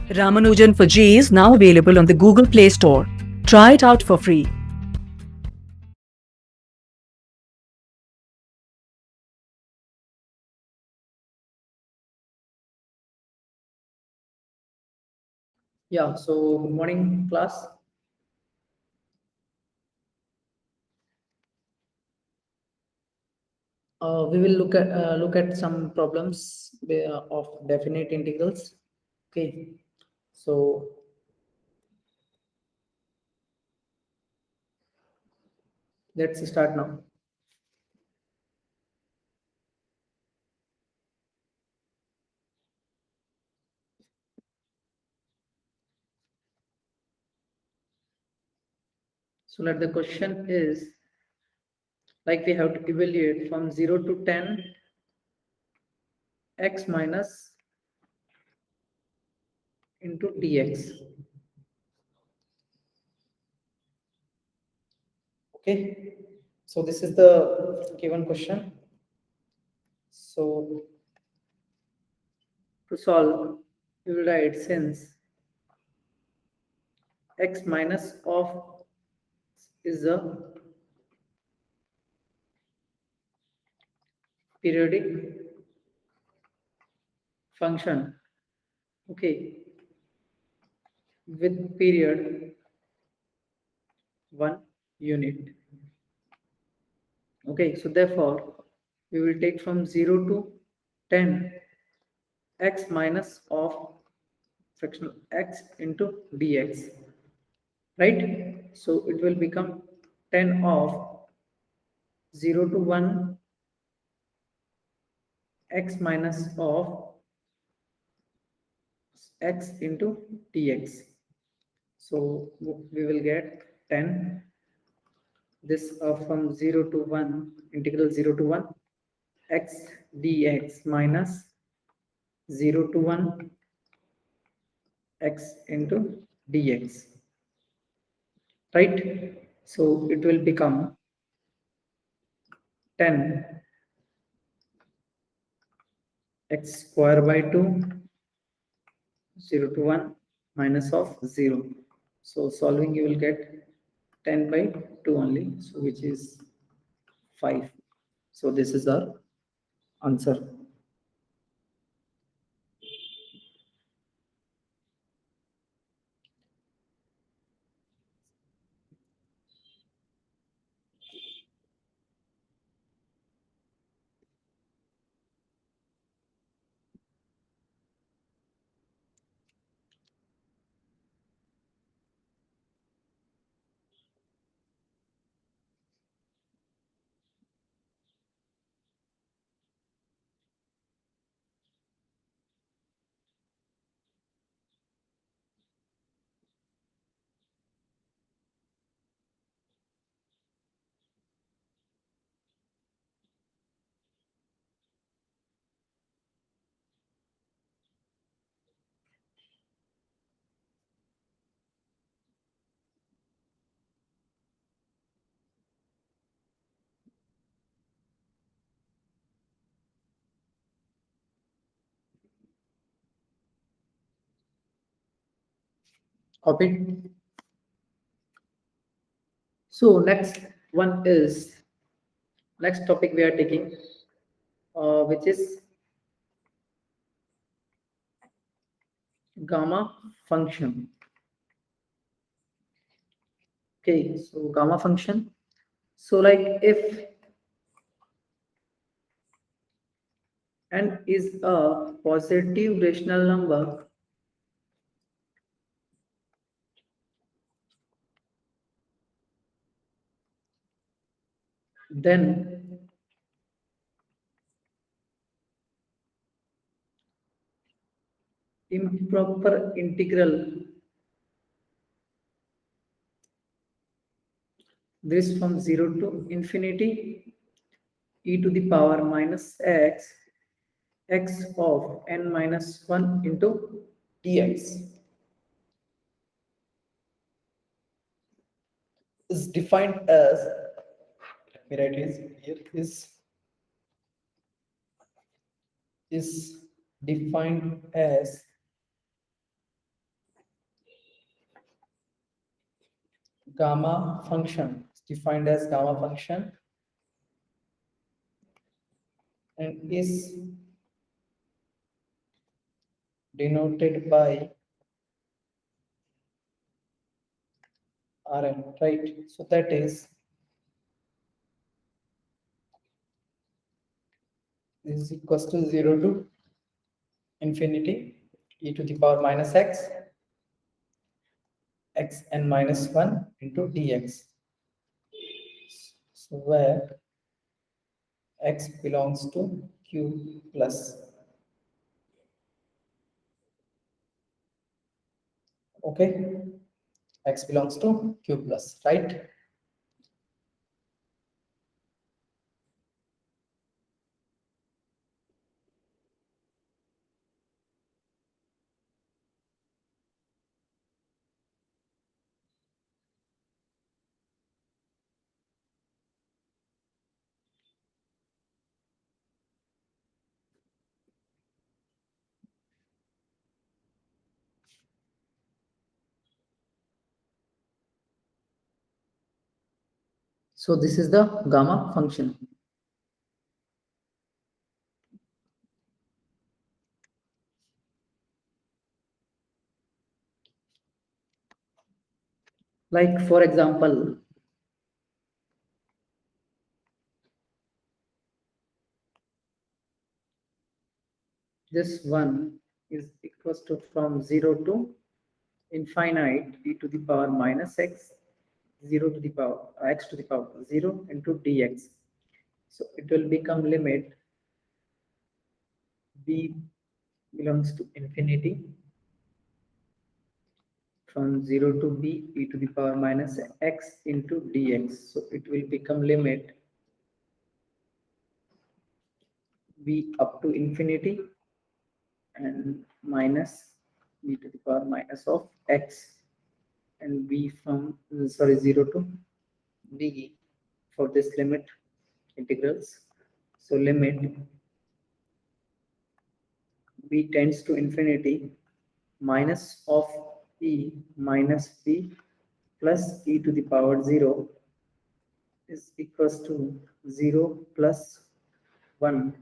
Ramanujan for G is now available on the Google Play Store. Try it out for free. Yeah, so good morning, class. We will look at some problems of definite integrals. Okay, so let's start now. So let the question is like we have to evaluate from 0 to 10 x minus into dx. Okay, so this is the given question. So to solve, we will write since x minus of is a periodic function, okay, with period 1 unit. Okay, so therefore we will take from 0 to 10 x minus of fractional x into dx, right? So it will become 10 of 0 to 1 x minus of x into dx. So we will get 10 this from 0 to 1 integral 0 to 1 x dx minus 0 to 1 x into dx, right? So it will become 10 x square by 2 0 to 1 minus of 0. So solving you will get 10 by 2 only, so which is 5. So this is our answer. Copy. So next one is next topic we are taking, which is gamma function. Okay, so gamma function. So like if n is a positive rational number, then improper integral this from 0 to infinity e to the power minus x of n minus 1 into dx is defined as, let me write it here, is defined as gamma function is defined as gamma function and is denoted by Rn, right? So that is this is equals to 0 to infinity e to the power minus x xn minus 1 into dx. So where x belongs to q plus. Okay, x belongs to q plus, right? So this is the gamma function. Like for example, this one is equals to from 0 to infinite e to the power minus x 0 to the power x to the power 0 into dx. So it will become limit b belongs to infinity from 0 to b e to the power minus x into dx. So it will become limit b up to infinity and minus e to the power minus of x and b from 0 to b for this limit integrals. So limit b tends to infinity minus of e minus b plus e to the power 0 is equals to 0 plus 1.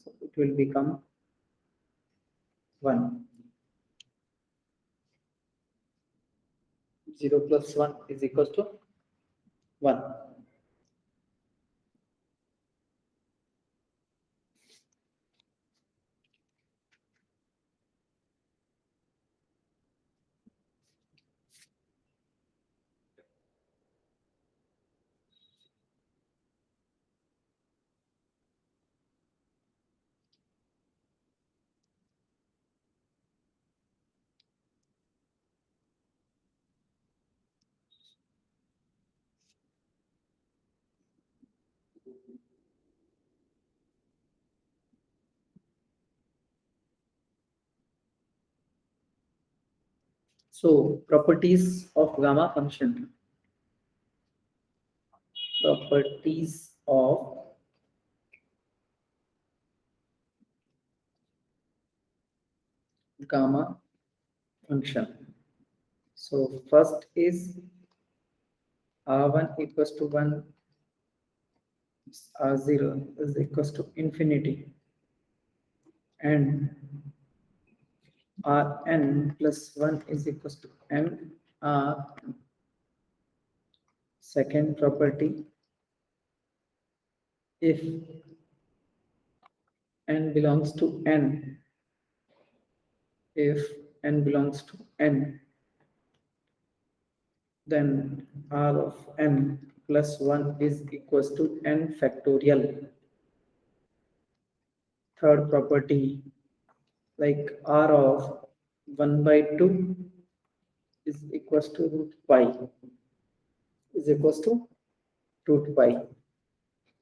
So it will become 1. 0 plus 1 is equals to 1. So properties of gamma function. Properties of gamma function. So first is R1 equals to 1, R0 is equals to infinity, and Rn plus 1 is equals to Mr. Second property, if n belongs to n, if n belongs to n, then R of n plus 1 is equals to n factorial. Third property, like R of 1 by 2 is equals to root pi, is equals to root pi.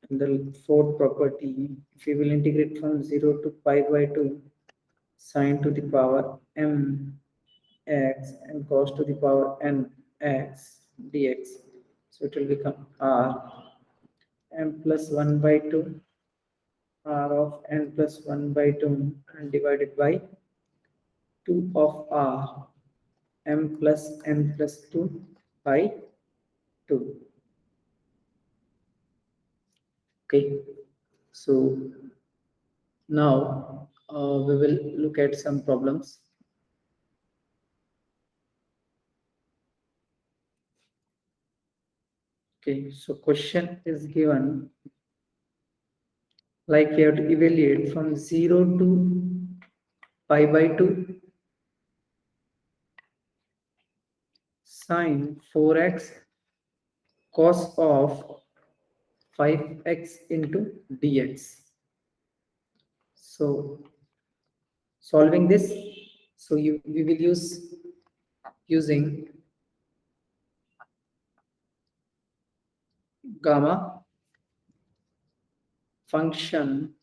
And the fourth property, if we will integrate from 0 to pi by 2, sine to the power m x and cos to the power n x dx. So it will become r m plus 1 by 2 r of n plus 1 by 2 and divided by 2 of r m plus n plus 2 by 2. Okay, so now we will look at some problems. Okay, so question is given like we have to evaluate from 0 to pi by 2 sine 4x cos of 5x into dx. So solving this, so we will using gamma function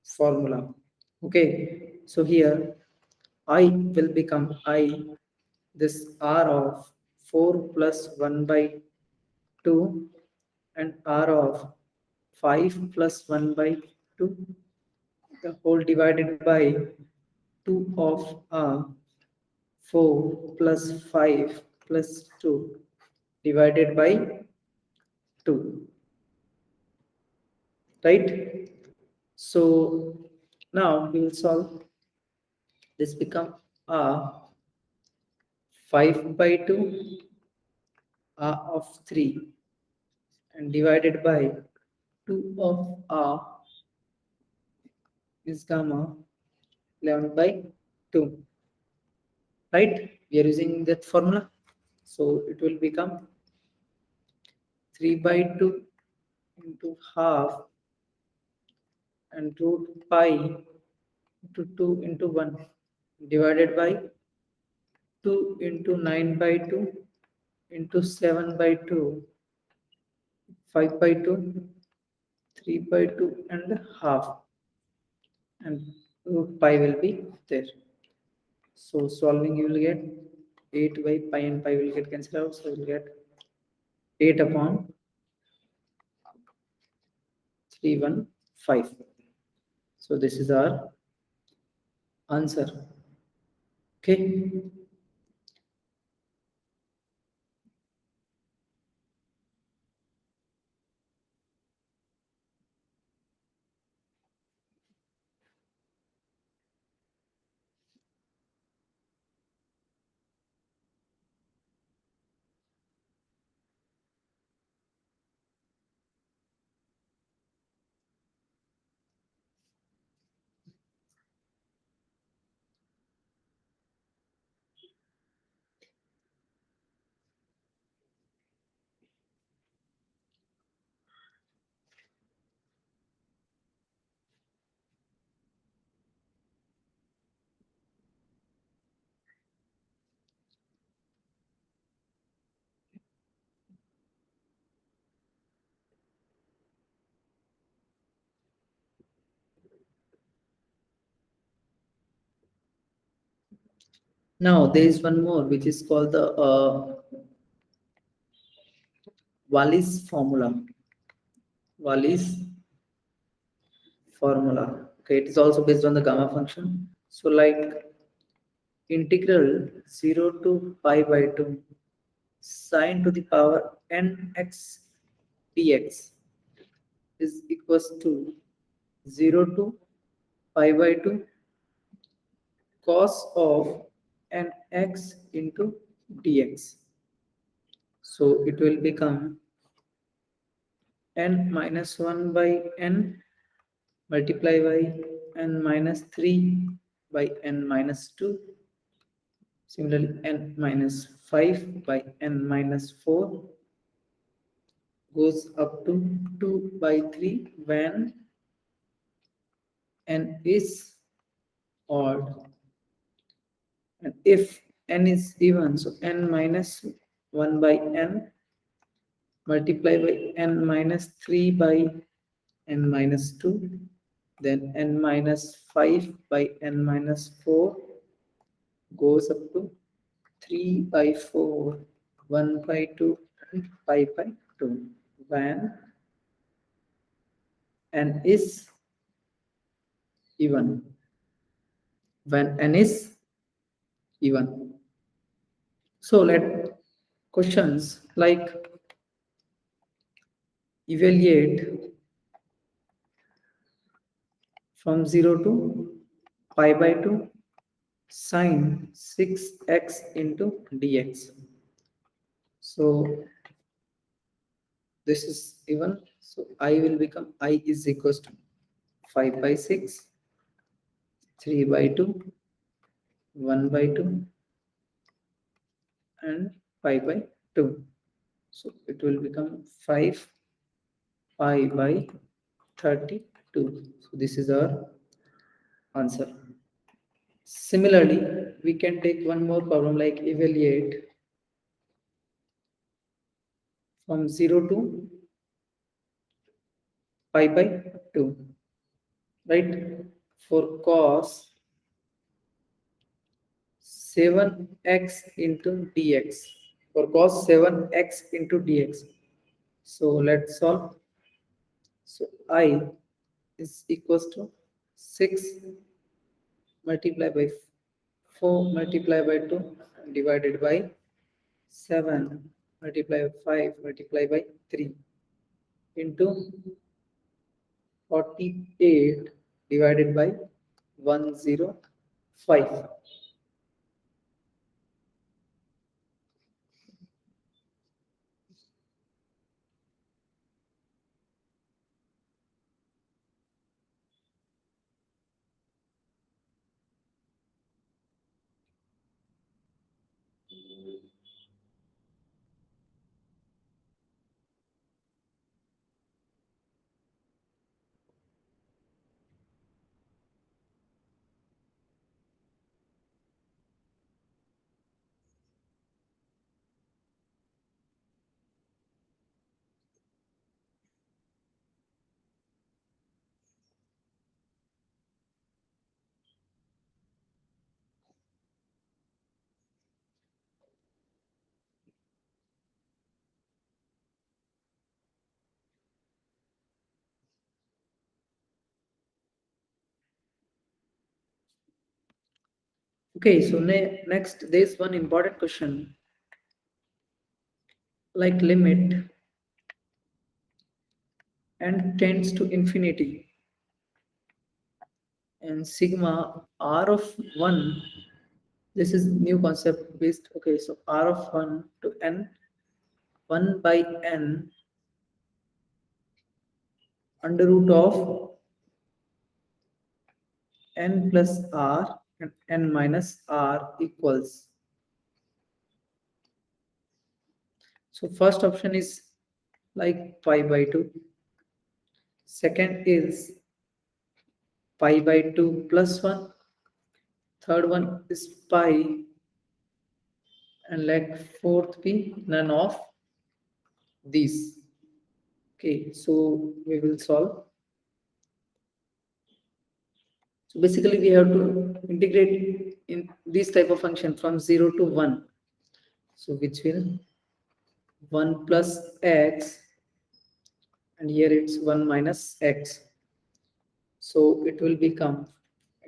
formula. Okay, so here I will become I this r of 4 plus 1 by 2 and r of 5 plus 1 by 2, the whole divided by 2 of 4 plus 5 plus 2 divided by 2, right? So now we will solve this, become 5 by 2 of 3 and divided by 2 of is gamma 11 by 2, right? We are using that formula, so it will become 3 by 2 into half and root pi into 2 into 1 divided by 2 into 9 by 2 into 7 by 2, 5 by 2, 3 by 2 and a half, and root pi will be there. So solving you will get 8 by pi and pi will get cancelled out, so you will get 8 upon 315. So this is our answer. Okay. Now there is one more which is called the Wallis formula. Wallis formula. Okay, it is also based on the gamma function. So like integral 0 to pi by 2 sine to the power nx dx is equals to 0 to pi by 2 cos of nx into dx. So it will become n minus 1 by n multiply by n minus 3 by n minus 2. Similarly, n minus 5 by n minus 4 goes up to 2 by 3 when n is odd. And if n is even, so n minus 1 by n multiply by n minus 3 by n minus 2, then n minus 5 by n minus 4 goes up to 3 by 4, 1 by 2 and 5 by 2 when n is even. When n is even. So let questions like evaluate from 0 to pi by 2 sine 6x into dx. So this is even. So I will become I is equals to 5 by 6, 3 by 2, 1 by 2, and pi by 2. So it will become 5 pi by 32. So this is our answer. Similarly, we can take one more problem like evaluate from 0 to pi by 2, right? For cos 7x into dx. For cos 7x into dx. So let's solve. So I is equals to 6 multiplied by 4 multiplied by 2 divided by 7 multiplied by 5 multiplied by 3 into 48 divided by 105. Okay, so next there's one important question like limit n tends to infinity and sigma r of 1. This is new concept based. Okay, so r of 1 to n, 1 by n under root of n plus r and n minus r equals. So first option is like pi by 2. Second is pi by 2 plus 1. Third one is pi, and like fourth be none of these. Okay, so we will solve. So basically we have to integrate in this type of function from 0 to 1. So which will 1 plus x, and here it's 1 minus x. So it will become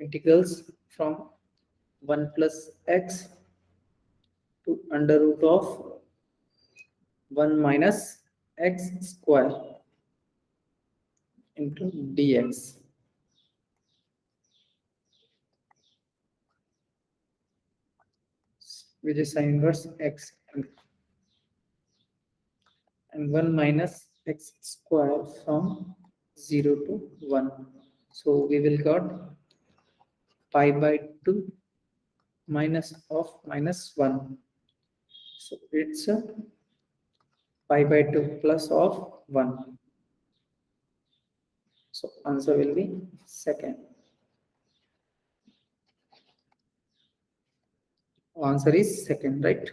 integrals from 1 plus x to under root of 1 minus x square into dx, which is sin inverse x, and 1 minus x square from 0 to 1. So we will got pi by 2 minus of minus 1. So it's pi by 2 plus of 1. So answer will be second. Answer is second, right?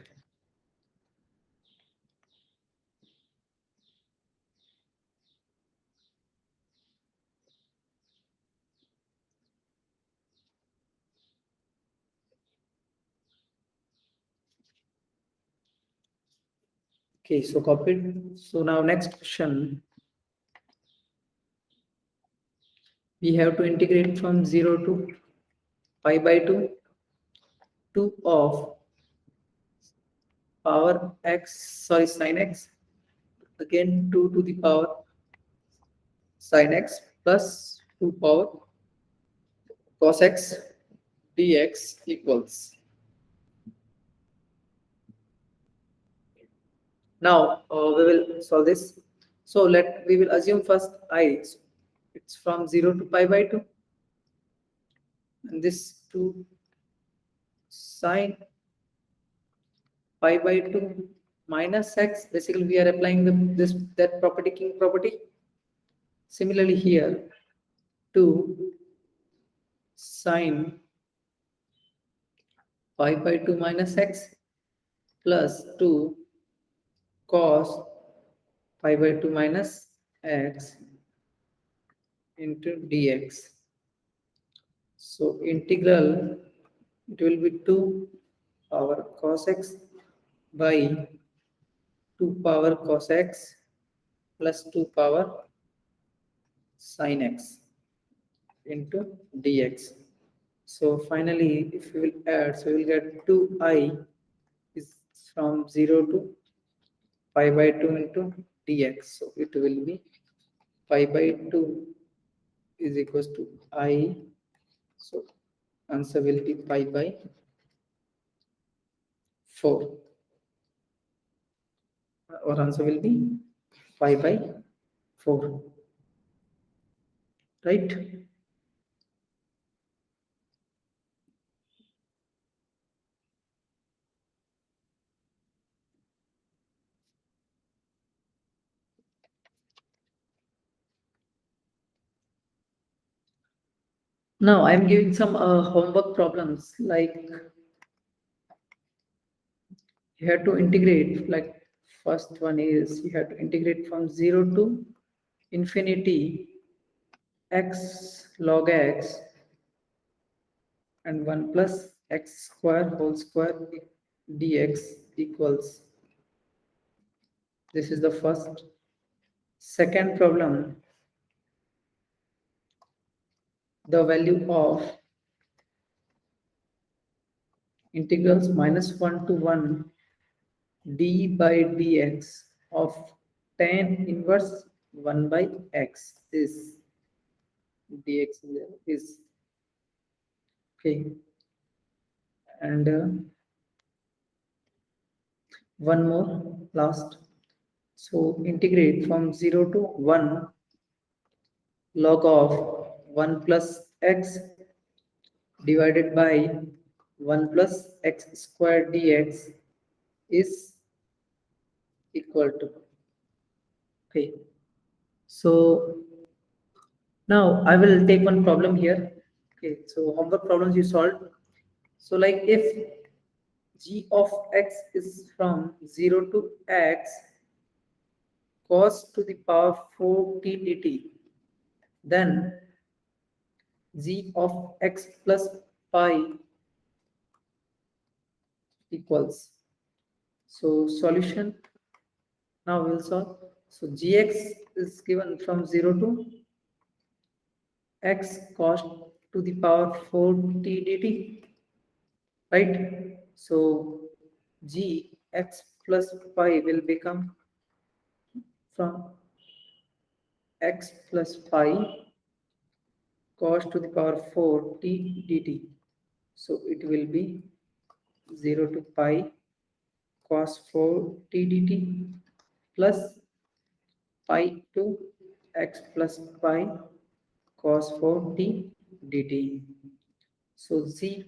Okay, so copied. So now next question. We have to integrate from 0 to pi by 2. 2 of power x, sorry, sin x, again 2 to the power sin x plus 2 power cos x dx equals. Now we will solve this. So we will assume first I. It's from 0 to pi by 2, and this 2 sine pi by 2 minus x. Basically, we are applying this that property, king property. Similarly here, 2 sine pi by 2 minus x plus 2 cos pi by 2 minus x into dx. So integral, it will be 2 power cos x by 2 power cos x plus 2 power sin x into dx. So finally, if we will add, so we will get 2i is from 0 to pi by 2 into dx. So it will be pi by 2 is equals to I. So answer will be pi by 4. Our answer will be pi by 4. Right? Now I'm giving some homework problems, like you have to integrate, like first one is you have to integrate from 0 to infinity x log x and 1 plus x square whole square dx equals. This is the first. Second problem, the value of integrals minus 1 to 1 d by dx of tan inverse 1 by x is dx is okay. And one more last. So integrate from 0 to 1 log of 1 plus x divided by 1 plus x squared dx is equal to. Okay. So now I will take one problem here. Okay. So homework problems you solved. So like if g of x is from 0 to x cos to the power 4t dt, then g of x plus pi equals. So solution, now we'll solve. So gx is given from 0 to x cos to the power 4t dt, right? So g x plus pi will become from x plus pi cos to the power 4t dt. So it will be 0 to pi cos 4t dt plus pi to x plus pi cos 4t dt. So g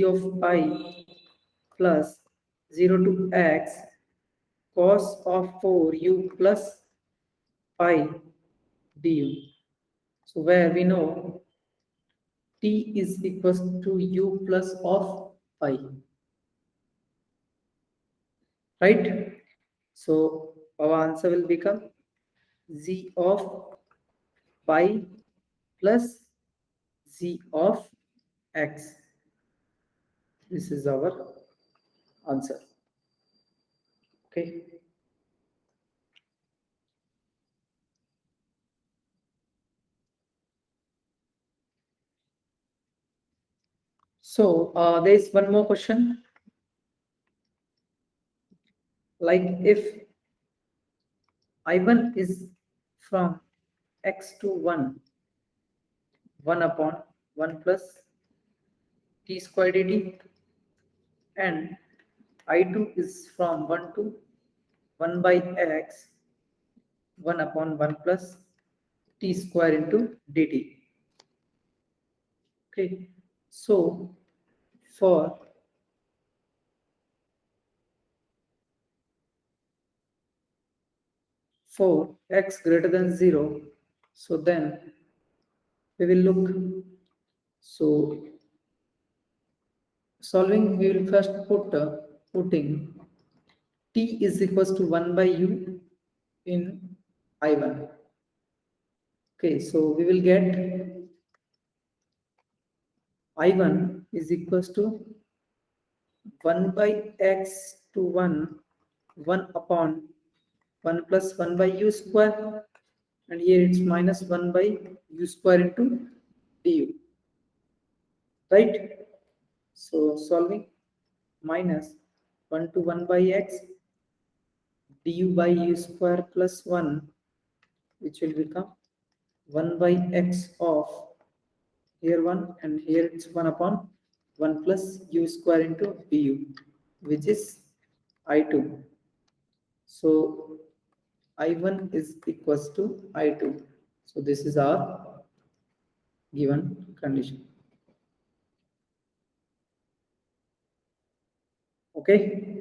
of pi plus 0 to x cos of 4u plus pi du. So where we know t is equals to u plus of pi, right? So our answer will become z of pi plus z of x. This is our answer. Okay. So there is one more question. Like if I1 is from x to 1, 1 upon 1 plus t square dt, and I2 is from 1 to 1 by x, 1 upon 1 plus t square into dt. Okay, so for x greater than 0, so then we will look. So solving, we will first putting t is equals to 1 by u in I1. Okay, so we will get I1 is equals to 1 by x to 1, 1 upon 1 plus 1 by u square, and here it's minus 1 by u square into du, right? So solving, minus 1 to 1 by x du by u square plus 1, which will become 1 by x of here 1, and here it's 1 upon 1 plus u square into du, which is I2. So I1 is equals to I2. So this is our given condition. Okay.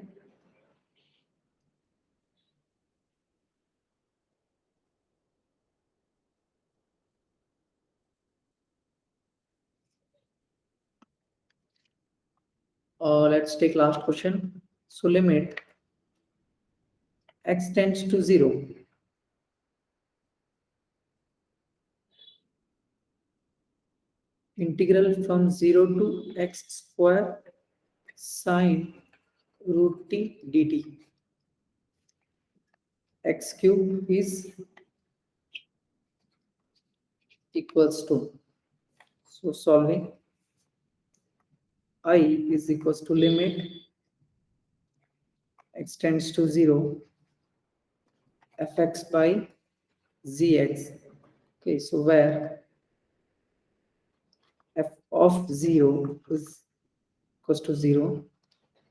Let's take last question. So limit x tends to 0. Integral from 0 to x square sine root t dt. X cube is equals to, so solving, I is equals to limit x tends to 0 fx by zx. Okay, so where f of 0 is equals to 0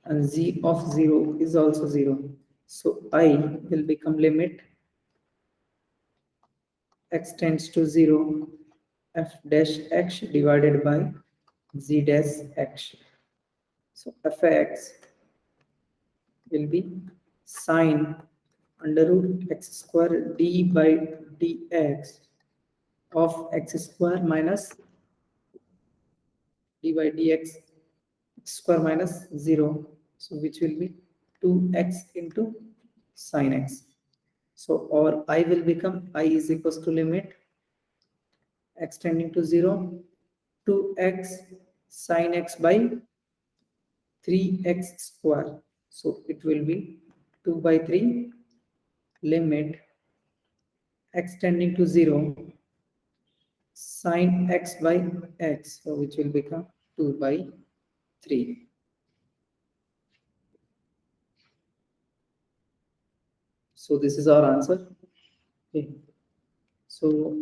and z of 0 is also 0. So I will become limit x tends to 0 f dash x divided by z dash x. So fx will be sine under root x square d by dx of x square minus d by dx square minus 0, so which will be 2x into sine x. So our I will become, I is equals to limit x tending to 0, 2x sine x by 3x square. So it will be 2 by 3 limit x tending to 0 sine x by x, so which will become 2 by 3. So this is our answer. Okay. So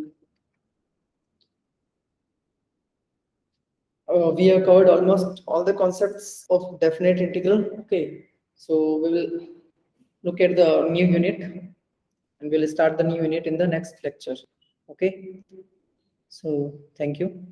we have covered almost all the concepts of definite integral. Okay. So we will look at the new unit and we'll start the new unit in the next lecture. Okay. So thank you.